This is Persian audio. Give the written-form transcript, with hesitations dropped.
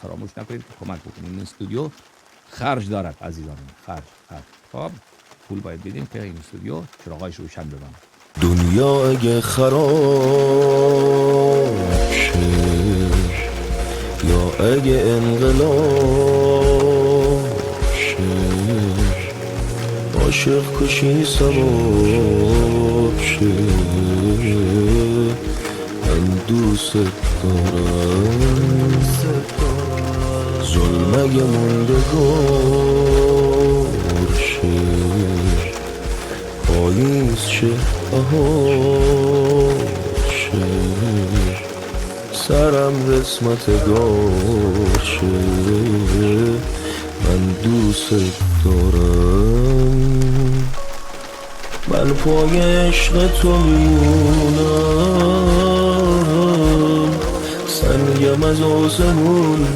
فراموش نکنید که کمک بکنید. این استودیو خرج دارد عزیزان، خرج. خب پول باید بدیم که این استودیو چراغایش روشن بمونه. دنیا اگه خراب شه یا اگه انقلاب شه، عاشق کشی ثواب شه. من دوست دارم ظلم اگه موندگار شه، پاییز شه بهار شه، سرم قسمتگار شه. من دوست دارم، من پای عشق تو میمونم، سنگم از آسمون